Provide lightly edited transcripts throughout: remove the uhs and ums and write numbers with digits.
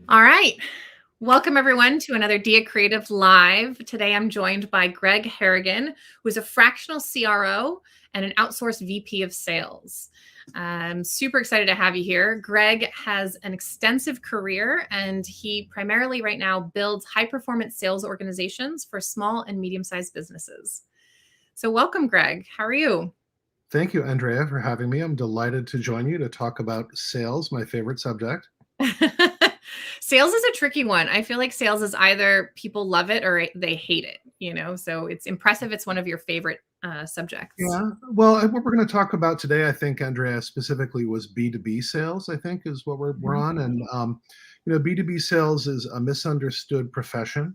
All right. Welcome, everyone, to another Dia Creative Live. Today, I'm joined by Greg Harrigan, who is a fractional CRO and an outsourced VP of Sales. I'm super excited to have you here. Greg has an extensive career, and he primarily right now builds high-performance sales organizations for small and medium-sized businesses. So welcome, Greg. How are you? Thank you, Andrea, for having me. I'm delighted to join you to talk about sales, my favorite subject. Sales is a tricky one. I feel like sales is either people love it or they hate it, so it's impressive. It's one of your favorite subjects. Yeah. Well, what we're going to talk about today, I think, Andrea, specifically was B2B sales, I think is what we're on. And, B2B sales is a misunderstood profession.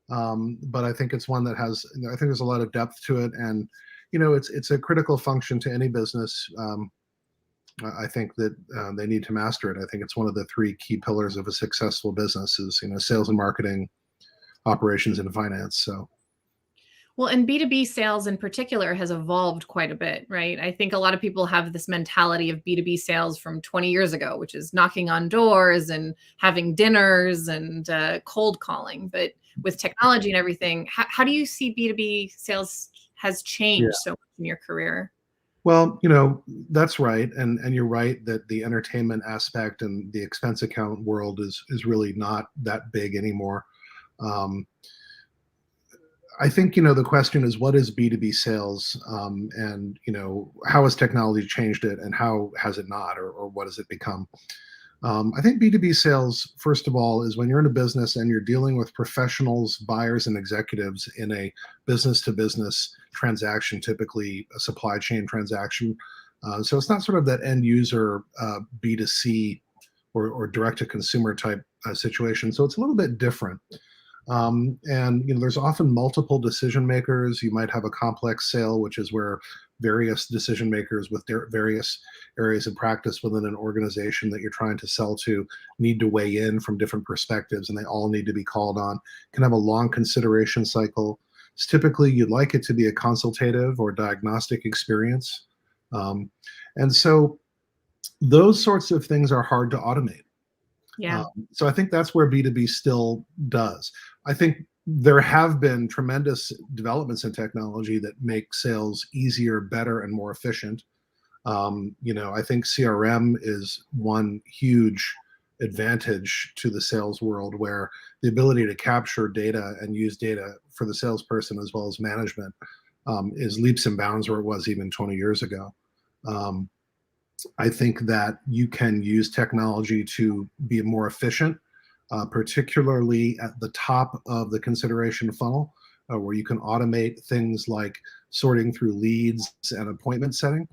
But I think it's one that has, I think there's a lot of depth to it. And, it's a critical function to any business. I think that they need to master it. I think it's one of the three key pillars of a successful business is, sales and marketing, operations, and finance. So, well, and B2B sales in particular has evolved quite a bit, right? I think a lot of people have this mentality of B2B sales from 20 years ago, which is knocking on doors and having dinners and cold calling. But with technology and everything, how do you see B2B sales has changed so much in your career? Well, that's right. And you're right that the entertainment aspect and the expense account world is really not that big anymore. I think, the question is, what is B2B sales? And, how has technology changed it and how has it not, or what has it become? I think B2B sales, first of all, is when you're in a business and you're dealing with professionals, buyers, and executives in a business to business transaction, typically a supply chain transaction. So it's not sort of that end user B2C or direct to consumer type situation. So it's a little bit different. And there's often multiple decision makers. You might have a complex sale, which is where various decision makers with their various areas of practice within an organization that you're trying to sell to need to weigh in from different perspectives, and they all need to be called on. Can have a long consideration cycle. It's typically, you'd like it to be a consultative or diagnostic experience. And so those sorts of things are hard to automate. Yeah. So I think that's where B2B still does. I think there have been tremendous developments in technology that make sales easier, better, and more efficient. I think CRM is one huge advantage to the sales world, where the ability to capture data and use data for the salesperson as well as management is leaps and bounds where it was even 20 years ago. I think that you can use technology to be more efficient, particularly at the top of the consideration funnel, where you can automate things like sorting through leads and appointment setting.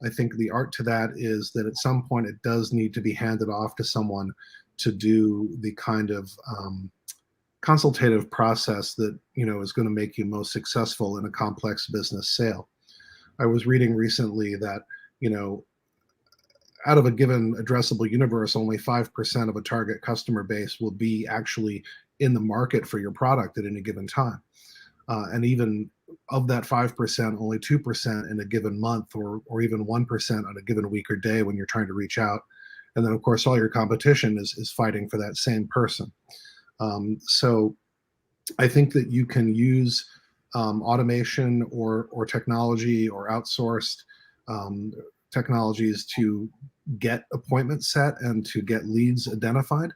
I think the art to that is that at some point it does need to be handed off to someone to do the kind of consultative process that is going to make you most successful in a complex business sale. I was reading recently that out of a given addressable universe, only 5% of a target customer base will be actually in the market for your product at any given time. And even of that 5%, only 2% in a given month, or even 1% on a given week or day when you're trying to reach out. And then, of course, all your competition is fighting for that same person. So I think that you can use automation or technology or outsourced technologies to get appointments set and to get leads identified.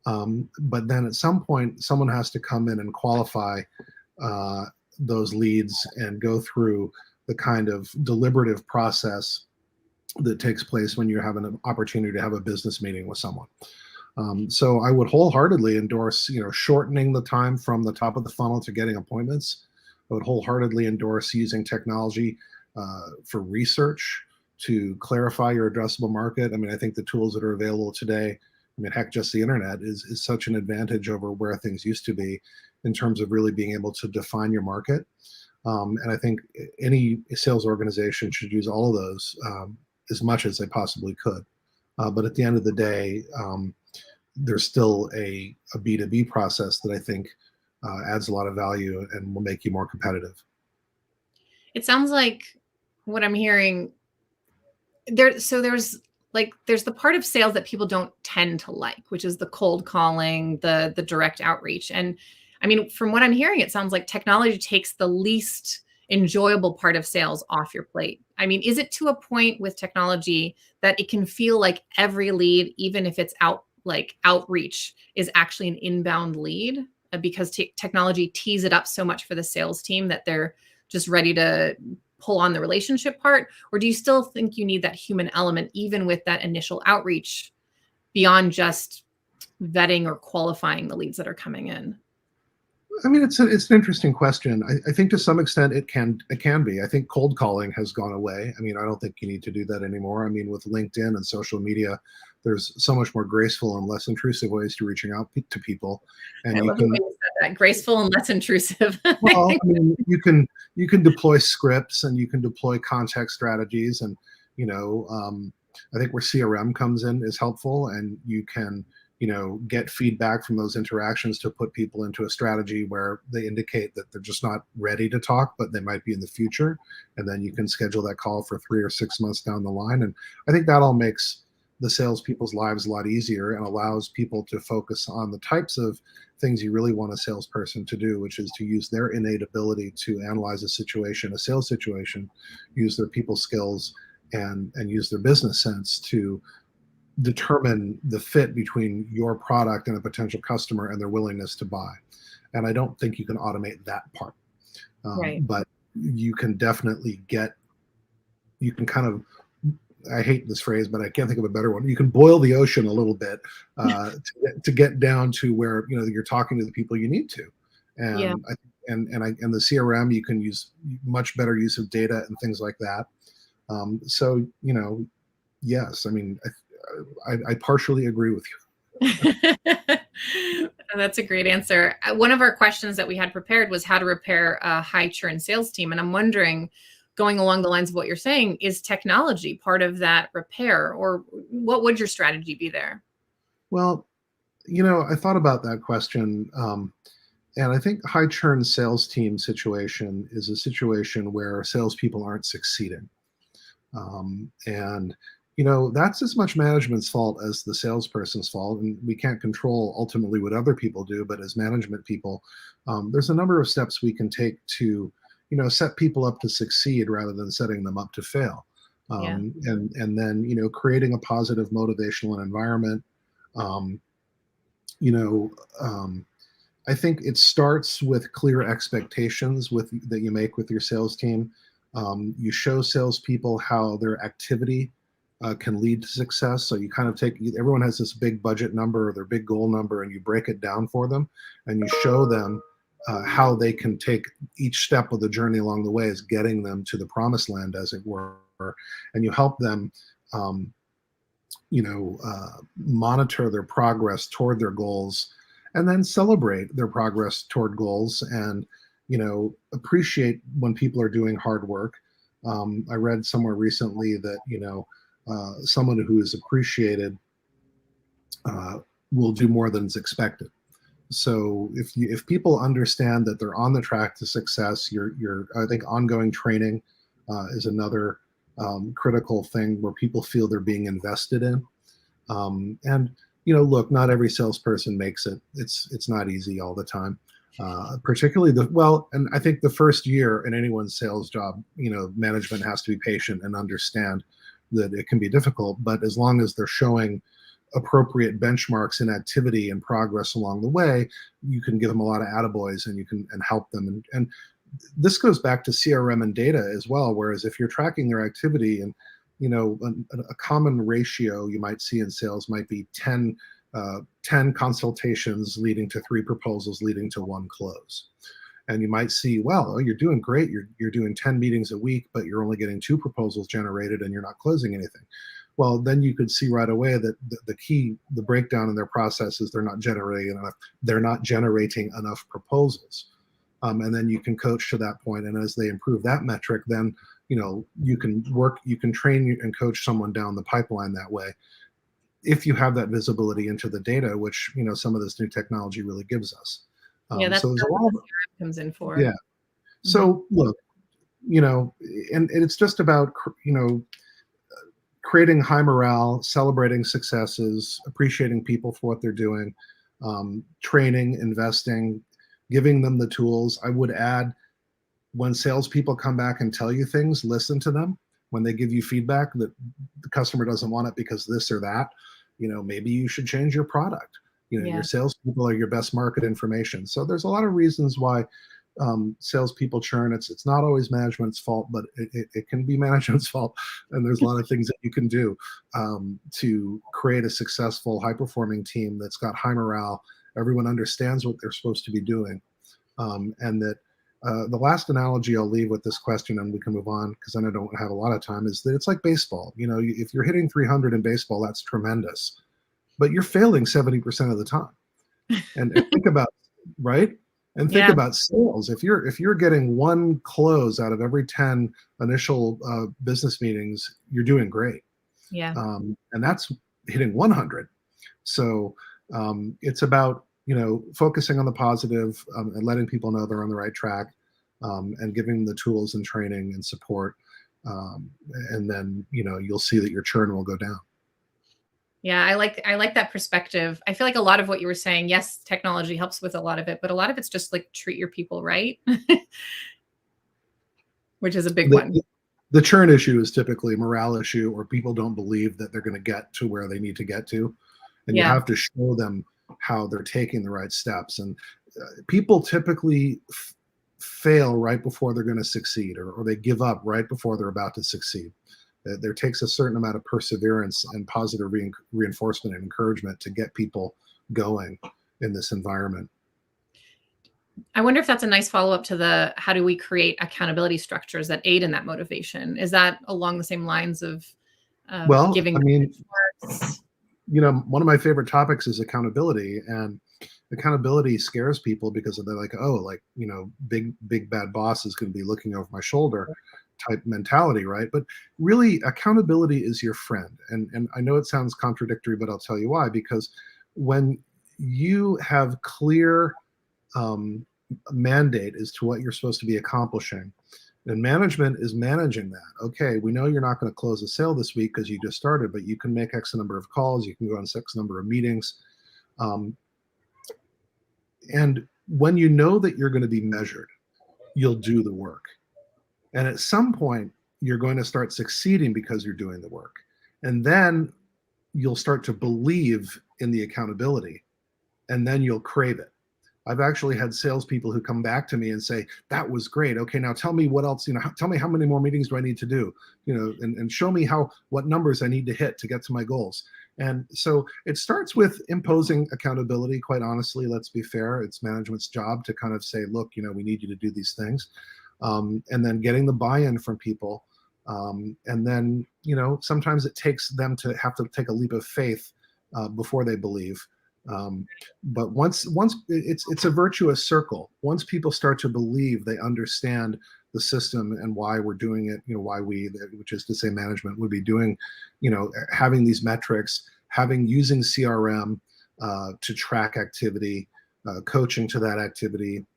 But then at some point, someone has to come in and qualify those leads and go through the kind of deliberative process that takes place when you have an opportunity to have a business meeting with someone. So I would wholeheartedly endorse, shortening the time from the top of the funnel to getting appointments. I would wholeheartedly endorse using technology for research to clarify your addressable market. I mean, I think the tools that are available today, heck, just the internet is such an advantage over where things used to be in terms of really being able to define your market. And I think any sales organization should use all of those as much as they possibly could. But at the end of the day, there's still a B2B process that I think adds a lot of value and will make you more competitive. It sounds like what I'm hearing there's like there's the part of sales that people don't tend to like, which is the cold calling, the direct outreach. And I mean, from what I'm hearing, it sounds like technology takes the least enjoyable part of sales off your plate. I mean, is it to a point with technology that it can feel like every lead, even if it's outreach, is actually an inbound lead because technology tees it up so much for the sales team that they're just ready to pull on the relationship part? Or do you still think you need that human element, even with that initial outreach, beyond just vetting or qualifying the leads that are coming in? I mean, it's an interesting question. I think to some extent it can be. I think cold calling has gone away. I mean, I don't think you need to do that anymore. I mean, with LinkedIn and social media, there's so much more graceful and less intrusive ways to reaching out to people. And I love the way you said that, graceful and less intrusive. well, I mean, you can deploy scripts and you can deploy context strategies, and I think where CRM comes in is helpful, and you can get feedback from those interactions to put people into a strategy where they indicate that they're just not ready to talk, but they might be in the future. And then you can schedule that call for 3 or 6 months down the line. And I think that all makes the salespeople's lives a lot easier and allows people to focus on the types of things you really want a salesperson to do, which is to use their innate ability to analyze a situation, a sales situation, use their people skills, and use their business sense to determine the fit between your product and a potential customer and their willingness to buy. And I don't think you can automate that part. Right. But you can definitely you can kind of, I hate this phrase, but I can't think of a better one. You can boil the ocean a little bit to get down to where you're talking to the people you need to. And Yeah. and the CRM, you can use much better use of data and things like that. So yes, I mean, I partially agree with you. That's a great answer. One of our questions that we had prepared was how to repair a high churn sales team. And I'm wondering, going along the lines of what you're saying, is technology part of that repair, or what would your strategy be there? Well, I thought about that question. And I think high churn sales team situation is a situation where salespeople aren't succeeding. And that's as much management's fault as the salesperson's fault. And we can't control ultimately what other people do, but as management people, there's a number of steps we can take to, set people up to succeed rather than setting them up to fail. And then, creating a positive motivational environment. I think it starts with clear expectations that you make with your sales team. You show salespeople how their activity can lead to success. So you kind of everyone has this big budget number or their big goal number, and you break it down for them, and you show them how they can take each step of the journey along the way as getting them to the promised land, as it were. And you help them, monitor their progress toward their goals, and then celebrate their progress toward goals, and appreciate when people are doing hard work. I read somewhere recently that someone who is appreciated will do more than is expected. So if people understand that they're on the track to success, I think ongoing training is another critical thing where people feel they're being invested in. And look, not every salesperson makes it. It's not easy all the time. Particularly and I think the first year in anyone's sales job, management has to be patient and understand that it can be difficult, but as long as they're showing appropriate benchmarks in activity and progress along the way, you can give them a lot of attaboys, and you can help them. And this goes back to CRM and data as well, whereas if you're tracking their activity, and a common ratio you might see in sales might be 10 consultations leading to 3 proposals leading to 1 close. And you might see, well, you're doing great. You're doing 10 meetings a week, but you're only getting 2 proposals generated and you're not closing anything. Well, then you could see right away that the breakdown in their process is they're not generating enough proposals. And then you can coach to that point. And as they improve that metric, then you can train and coach someone down the pipeline that way, if you have that visibility into the data, which some of this new technology really gives us. That's so there's a lot of comes in for. Yeah. So look, and it's just about creating high morale, celebrating successes, appreciating people for what they're doing, training, investing, giving them the tools. I would add, when salespeople come back and tell you things, listen to them. When they give you feedback that the customer doesn't want it because this or that, maybe you should change your product. Your salespeople are your best market information. So there's a lot of reasons why salespeople churn. It's not always management's fault, but it can be management's fault. And there's a lot of things that you can do to create a successful, high-performing team that's got high morale. Everyone understands what they're supposed to be doing. And that the last analogy I'll leave with this question, and we can move on because I don't have a lot of time, is that it's like baseball. If you're hitting 300 in baseball, that's tremendous. But you're failing 70% of the time. And think about, right? And think about sales. If you're getting one close out of every 10 initial business meetings, you're doing great. Yeah. And that's hitting 100. So it's about focusing on the positive and letting people know they're on the right track, and giving them the tools and training and support. And then you'll see that your churn will go down. Yeah, I like that perspective. I feel like a lot of what you were saying, yes, technology helps with a lot of it, but a lot of it's just like treat your people right, which is a big one. The churn issue is typically a morale issue, or people don't believe that they're going to get to where they need to get to. And you have to show them how they're taking the right steps. And people typically fail right before they're going to succeed, or they give up right before they're about to succeed. There takes a certain amount of perseverance and positive reinforcement and encouragement to get people going in this environment. I wonder if that's a nice follow-up to how do we create accountability structures that aid in that motivation? Is that along the same lines of giving? I mean, one of my favorite topics is accountability, and accountability scares people because they're like, big bad boss is going to be looking over my shoulder type mentality, right? But really, accountability is your friend. And I know it sounds contradictory, but I'll tell you why. Because when you have clear mandate as to what you're supposed to be accomplishing, and management is managing that. Okay, we know you're not going to close a sale this week because you just started, but you can make X number of calls, you can go on X number of meetings. And when you know that you're going to be measured, you'll do the work. And at some point, you're going to start succeeding because you're doing the work. And then you'll start to believe in the accountability, and then you'll crave it. I've actually had salespeople who come back to me and say, that was great. Okay, now tell me what else, tell me how many more meetings do I need to do, and show me what numbers I need to hit to get to my goals. And so it starts with imposing accountability. Quite honestly, let's be fair. It's management's job to kind of say, look, we need you to do these things. And then getting the buy-in from people. And then, sometimes it takes them to have to take a leap of faith before they believe. But once it's a virtuous circle. Once people start to believe, they understand the system and why we're doing it, which is to say management would be doing, having these metrics, using CRM to track activity, coaching to that activity.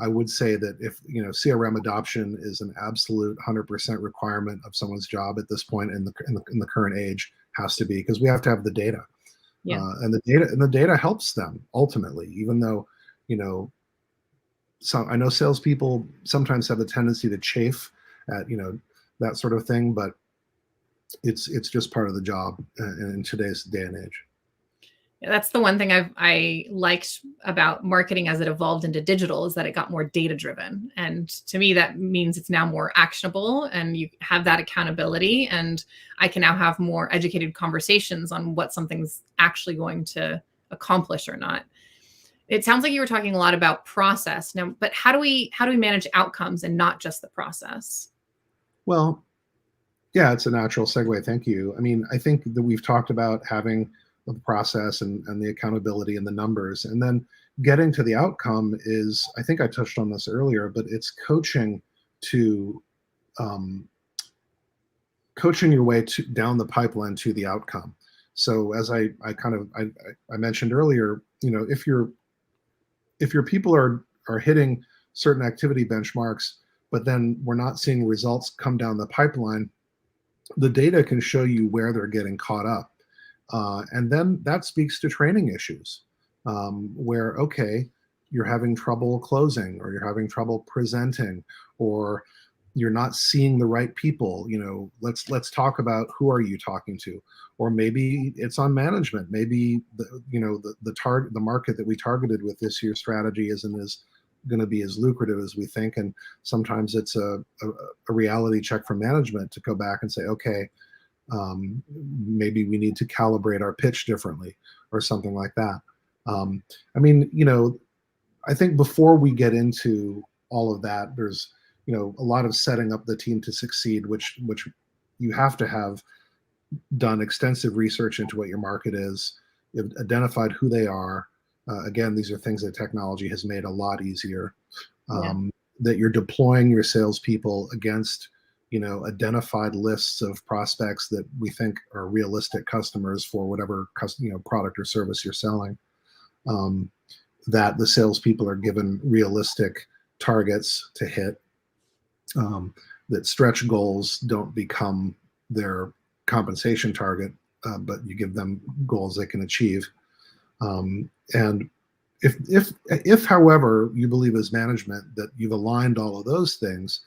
I would say that if CRM adoption is an absolute 100% requirement of someone's job at this point in the current age, has to be, because we have to have the data. Yeah. And the data helps them ultimately, even though, I know salespeople sometimes have the tendency to chafe at, that sort of thing, but it's just part of the job in today's day and age. Yeah, that's the one thing I liked about marketing as it evolved into digital, is that it got more data driven. And to me, that means it's now more actionable, and you have that accountability, and I can now have more educated conversations on what something's actually going to accomplish or not. It sounds like you were talking a lot about process now, but how do we manage outcomes and not just the process? Well, yeah, it's a natural segue. Thank you. I mean, I think that we've talked about having the process and the accountability and the numbers, and then getting to the outcome is, I think I touched on this earlier, but it's coaching your way down the pipeline to the outcome. So as I mentioned earlier, if your people are hitting certain activity benchmarks, but then we're not seeing results come down the pipeline, the data can show you where they're getting caught up. And then that speaks to training issues, where, okay, you're having trouble closing, or you're having trouble presenting, or you're not seeing the right people. Let's talk about, who are you talking to? Or maybe it's on management. Maybe the market that we targeted with this year's strategy isn't as going to be as lucrative as we think. And sometimes it's a reality check from management to go back and say, okay, maybe we need to calibrate our pitch differently, or something like that. I think before we get into all of that, there's a lot of setting up the team to succeed, which you have to have done extensive research into what your market is. You've identified who they are. Again, these are things that technology has made a lot easier. That you're deploying your salespeople against identified lists of prospects that we think are realistic customers for whatever product or service you're selling. That the salespeople are given realistic targets to hit. That stretch goals don't become their compensation target, but you give them goals they can achieve. And if, however, you believe as management that you've aligned all of those things,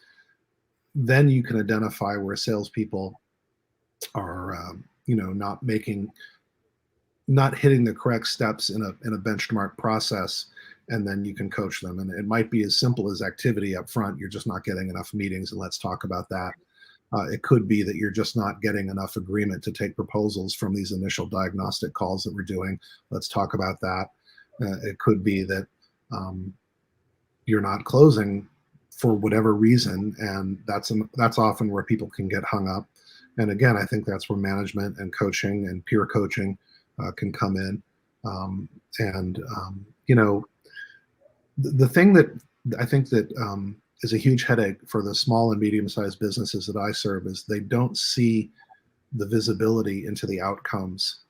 then you can identify where salespeople are, not hitting the correct steps in a benchmark process, and then you can coach them. And it might be as simple as activity up front. You're just not getting enough meetings, and let's talk about that. It could be that you're just not getting enough agreement to take proposals from these initial diagnostic calls that we're doing. Let's talk about that. It could be that you're not closing for whatever reason, and that's often where people can get hung up. And again, I think that's where management and coaching and peer coaching can come in. The thing that I think that is a huge headache for the small and medium-sized businesses that I serve is they don't see the visibility into the outcomes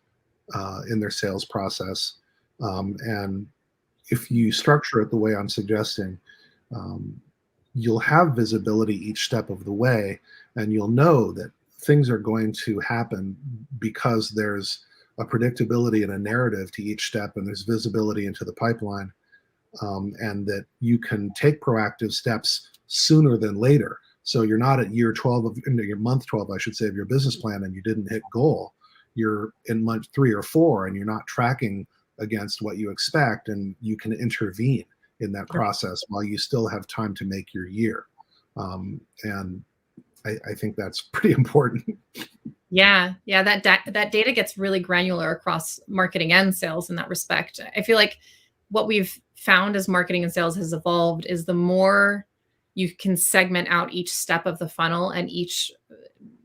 in their sales process. And if you structure it the way I'm suggesting, you'll have visibility each step of the way, and you'll know that things are going to happen because there's a predictability and a narrative to each step, and there's visibility into the pipeline, and that you can take proactive steps sooner than later. So you're not at year 12 your month 12, I should say, of your business plan, and you didn't hit goal. You're in month 3 or 4, and you're not tracking against what you expect, and you can intervene in that process while you still have time to make your year. And I think that's pretty important. Yeah. That data gets really granular across marketing and sales in that respect. I feel like what we've found as marketing and sales has evolved is the more you can segment out each step of the funnel and each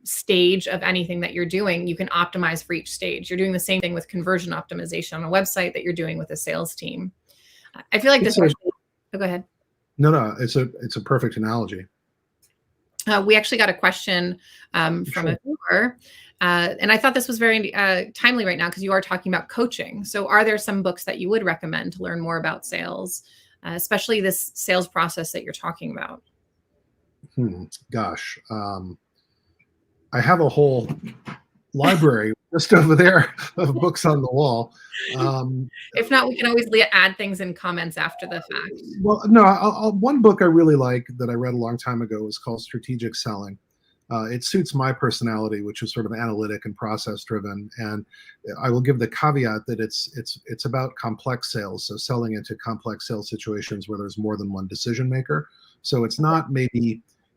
stage of anything that you're doing, you can optimize for each stage. You're doing the same thing with conversion optimization on a website that you're doing with a sales team. I feel like this. Go ahead. No, it's a perfect analogy. We actually got a question from a viewer, and I thought this was very timely right now because you are talking about coaching. So are there some books that you would recommend to learn more about sales, especially this sales process that you're talking about? Gosh, I have a whole library just over there of books on the wall. If not, we can always add things in comments after the fact. Well, no, one book I really like that I read a long time ago is called Strategic Selling. It suits my personality, which is sort of analytic and process driven. And I will give the caveat that it's about complex sales. So selling into complex sales situations where there's more than one decision maker. So it's not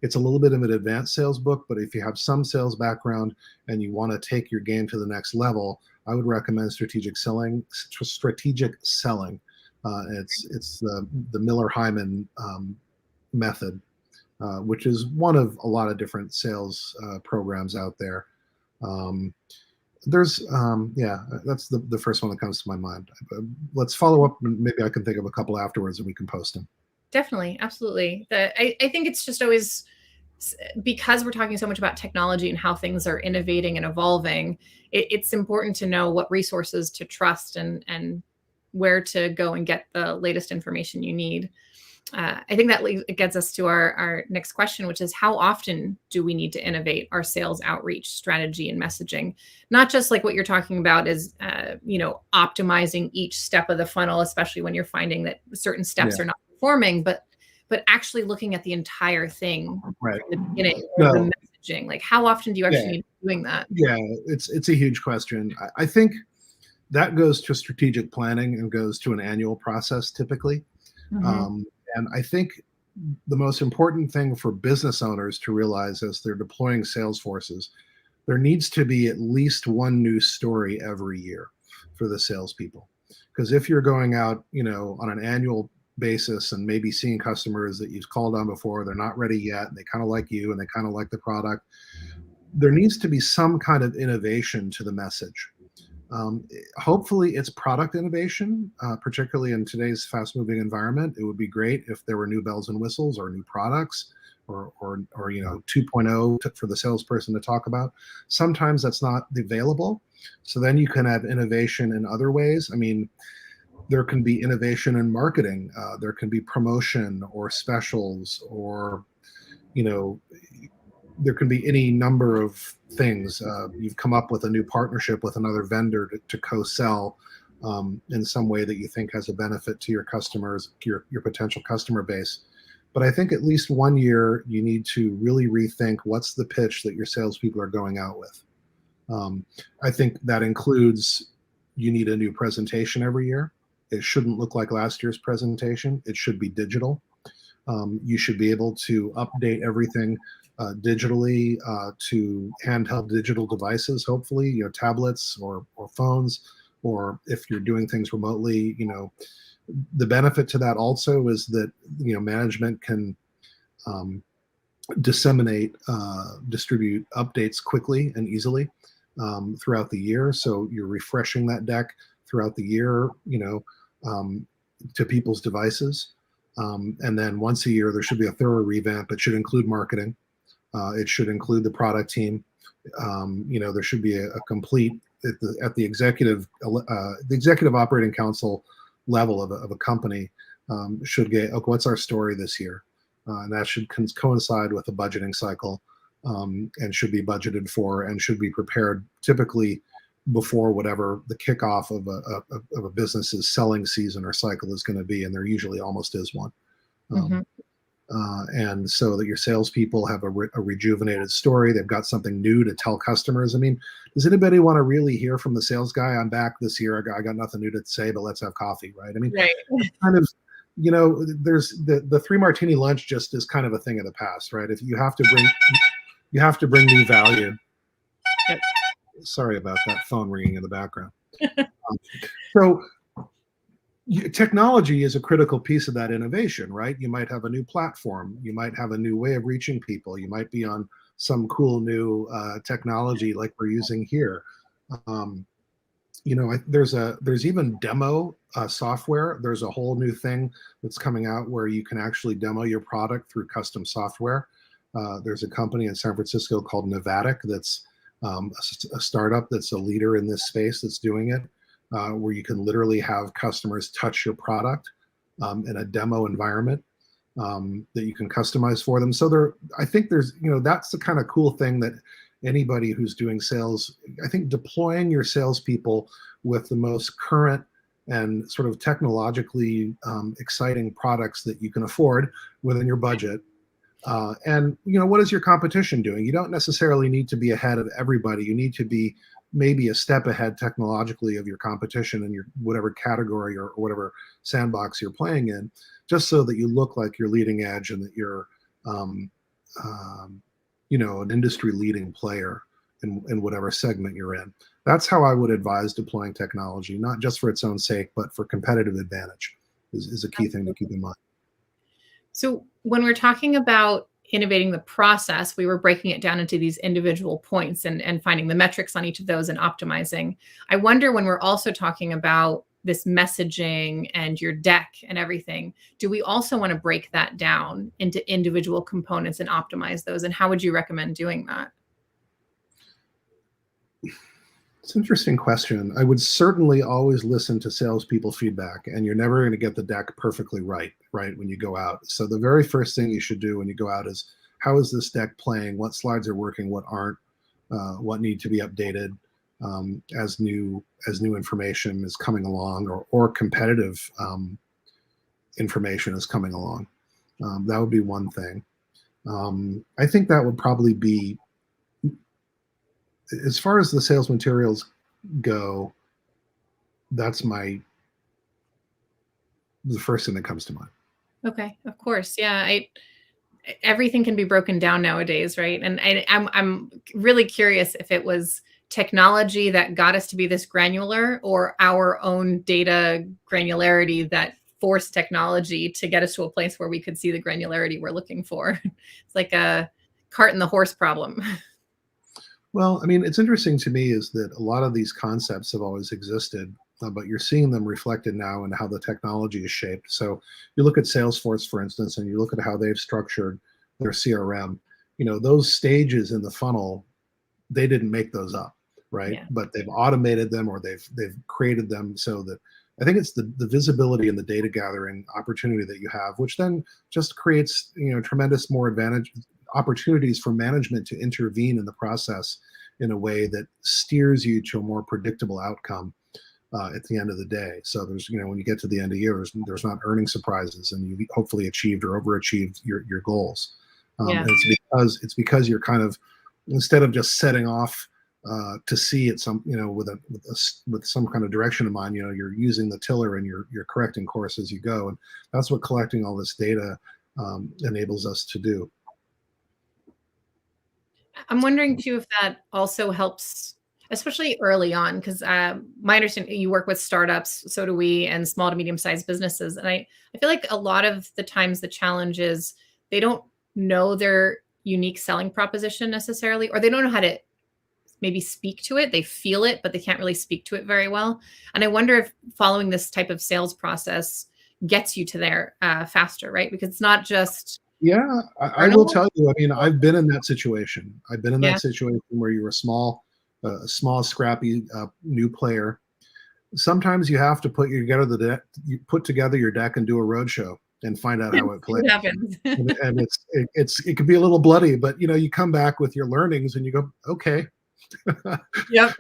it's a little bit of an advanced sales book, but if you have some sales background and you want to take your game to the next level, I would recommend Strategic Selling. It's the Miller-Hyman method, which is one of a lot of different sales programs out there. That's the first one that comes to my mind. Let's follow up, and maybe I can think of a couple afterwards and we can post them. Definitely. Absolutely. I think it's just always, because we're talking so much about technology and how things are innovating and evolving, it's important to know what resources to trust and where to go and get the latest information you need. I think that it gets us to our next question, which is how often do we need to innovate our sales outreach strategy and messaging? Not just like what you're talking about is, optimizing each step of the funnel, especially when you're finding that certain steps are not performing, but actually looking at the entire thing Right. from the beginning, or the messaging. Like, how often do you actually need to be doing that? Yeah, it's a huge question. I think that goes to strategic planning and goes to an annual process typically. And I think the most important thing for business owners to realize as they're deploying sales forces, there needs to be at least one new story every year for the salespeople. Because if you're going out, on an annual basis and maybe seeing customers that you've called on before, they're not ready yet, they kind of like you and they kind of like the product, there needs to be some kind of innovation to the message. Hopefully it's product innovation, particularly in today's fast-moving environment. It would be great if there were new bells and whistles or new products or 2.0 for the salesperson to talk about. Sometimes that's not available. So then you can have innovation in other ways. I mean, there can be innovation in marketing. There can be promotion or specials, or, there can be any number of things. You've come up with a new partnership with another vendor to co-sell in some way that you think has a benefit to your customers, your potential customer base. But I think at least 1 year, you need to really rethink what's the pitch that your salespeople are going out with. I think that includes, you need a new presentation every year. It shouldn't look like last year's presentation. It should be digital. You should be able to update everything digitally to handheld digital devices, hopefully, tablets or phones, or if you're doing things remotely, the benefit to that also is that, management can distribute updates quickly and easily throughout the year. So you're refreshing that deck throughout the year, to people's devices. And then once a year, there should be a thorough revamp. It should include marketing. It should include the product team. There should be a complete, at the executive operating council level of a company, should get, okay, what's our story this year? And that should coincide with the budgeting cycle, and should be budgeted for and should be prepared typically before whatever the kickoff of a business's selling season or cycle is going to be, and there usually almost is one. And so that your salespeople have a rejuvenated story. They've got something new to tell customers. I mean, does anybody want to really hear from the sales guy? I'm back this year. I got nothing new to say, but let's have coffee, right? I mean, kind of, there's the 3 martini lunch just is kind of a thing of the past, right? If you have to bring new value. Yep. Sorry about that phone ringing in the background. So technology is a critical piece of that innovation, right? You might have a new platform. You might have a new way of reaching people. You might be on some cool new technology like we're using here. There's even demo software. There's a whole new thing that's coming out where you can actually demo your product through custom software. There's a company in San Francisco called Innovate that's a startup that's a leader in this space that's doing it, where you can literally have customers touch your product in a demo environment that you can customize for them. So I think there's, that's the kind of cool thing that anybody who's doing sales, I think deploying your salespeople with the most current and sort of technologically exciting products that you can afford within your budget. And what is your competition doing? You don't necessarily need to be ahead of everybody. You need to be maybe a step ahead technologically of your competition in your whatever category or whatever sandbox you're playing in, just so that you look like you're leading edge and that you're an industry leading player in whatever segment you're in. That's how I would advise deploying technology, not just for its own sake, but for competitive advantage is a key thing to keep in mind. So when we're talking about innovating the process, we were breaking it down into these individual points and finding the metrics on each of those and optimizing. I wonder, when we're also talking about this messaging and your deck and everything, do we also want to break that down into individual components and optimize those? And how would you recommend doing that? It's an interesting question. I would certainly always listen to salespeople feedback, and you're never going to get the deck perfectly right. right, when you go out. So the very first thing you should do when you go out is, how is this deck playing? What slides are working? What aren't? What need to be updated as new information is coming along, or competitive information is coming along. That would be one thing. I think that would probably be, as far as the sales materials go, that's the first thing that comes to mind. Okay, of course. Yeah, everything can be broken down nowadays, right? And I'm really curious if it was technology that got us to be this granular, or our own data granularity that forced technology to get us to a place where we could see the granularity we're looking for. It's like a cart and the horse problem. Well, I mean, it's interesting to me is that a lot of these concepts have always existed, but you're seeing them reflected now in how the technology is shaped. So you look at Salesforce, for instance, and you look at how they've structured their CRM. Those stages in the funnel, they didn't make those up, right? Yeah. But they've automated them, or they've created them so that, I think it's the visibility and the data gathering opportunity that you have, which then just creates tremendous more opportunities for management to intervene in the process in a way that steers you to a more predictable outcome at the end of the day. So there's, when you get to the end of the year, there's not earning surprises, and you hopefully achieved or overachieved your goals. Yeah. And it's because you're kind of, instead of just setting off to sea at some, with some kind of direction in mind, you're using the tiller and you're correcting course as you go. And that's what collecting all this data enables us to do. I'm wondering too if that also helps, especially early on, because my understanding, you work with startups, so do we, and small to medium-sized businesses. And I feel like a lot of the times the challenge is they don't know their unique selling proposition necessarily, or they don't know how to maybe speak to it. They feel it, but they can't really speak to it very well. And I wonder if following this type of sales process gets you to there faster, right? Because it's not just Yeah, I will tell you. I mean, I've been in that situation. I've been in Yeah. that situation where you're a small, scrappy new player. Sometimes you have to put together your deck and do a roadshow and find out how it plays. What happens. And it can be a little bloody, but you come back with your learnings and you go, okay, Yep.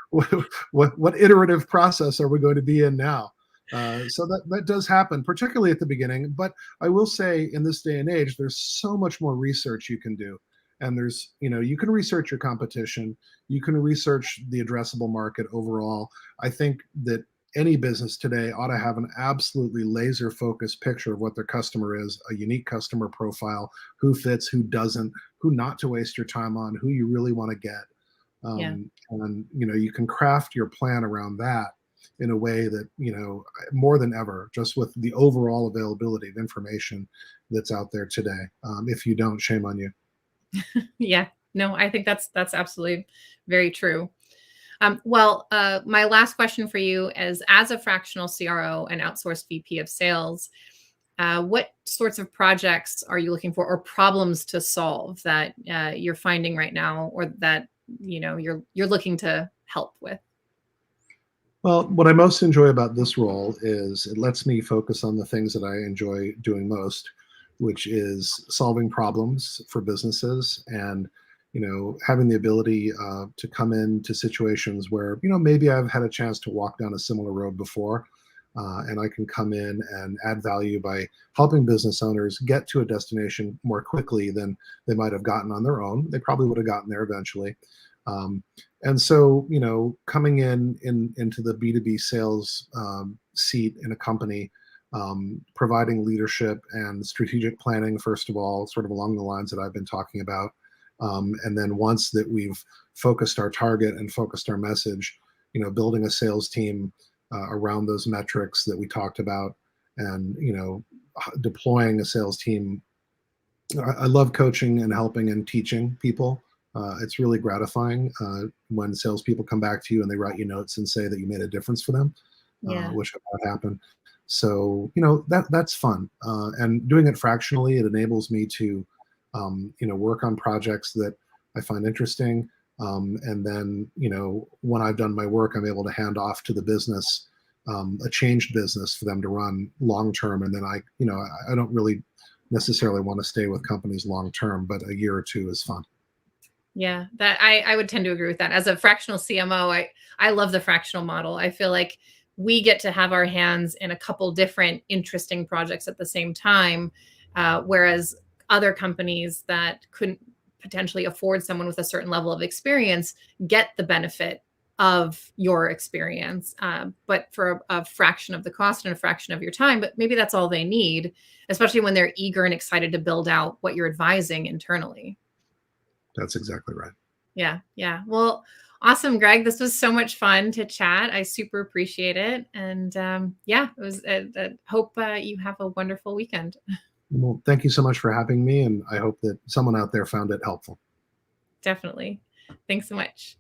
what iterative process are we going to be in now? So that does happen, particularly at the beginning. But I will say, in this day and age, there's so much more research you can do. And there's, you can research your competition. You can research the addressable market overall. I think that any business today ought to have an absolutely laser focused picture of what their customer is, a unique customer profile, who fits, who doesn't, who not to waste your time on, who you really want to get. And, you can craft your plan around that in a way that, more than ever, just with the overall availability of information that's out there today. If you don't, shame on you. Yeah, no, I think that's absolutely very true. My last question for you is, as a fractional CRO and outsourced VP of Sales, what sorts of projects are you looking for, or problems to solve that you're finding right now, or that you're looking to help with? Well, what I most enjoy about this role is it lets me focus on the things that I enjoy doing most, which is solving problems for businesses, and having the ability to come into situations where maybe I've had a chance to walk down a similar road before, and I can come in and add value by helping business owners get to a destination more quickly than they might have gotten on their own. They probably would have gotten there eventually. And so, coming into the B2B sales seat in a company, providing leadership and strategic planning, first of all, sort of along the lines that I've been talking about. And then once that we've focused our target and focused our message, building a sales team around those metrics that we talked about, and, deploying a sales team. I love coaching and helping and teaching people. It's really gratifying when salespeople come back to you and they write you notes and say that you made a difference for them, which have not happened. So, that's fun. And doing it fractionally, it enables me to, work on projects that I find interesting. And then, when I've done my work, I'm able to hand off to the business a changed business for them to run long term. And then I don't really necessarily want to stay with companies long term, but a year or two is fun. Yeah, that I would tend to agree with that. As a fractional CMO, I love the fractional model. I feel like we get to have our hands in a couple different interesting projects at the same time, whereas other companies that couldn't potentially afford someone with a certain level of experience get the benefit of your experience, but for a fraction of the cost and a fraction of your time. But maybe that's all they need, especially when they're eager and excited to build out what you're advising internally. That's exactly right. Yeah. Yeah. Well, awesome, Greg. This was so much fun to chat. I super appreciate it. And yeah, it was, hope you have a wonderful weekend. Well, thank you so much for having me. And I hope that someone out there found it helpful. Definitely. Thanks so much.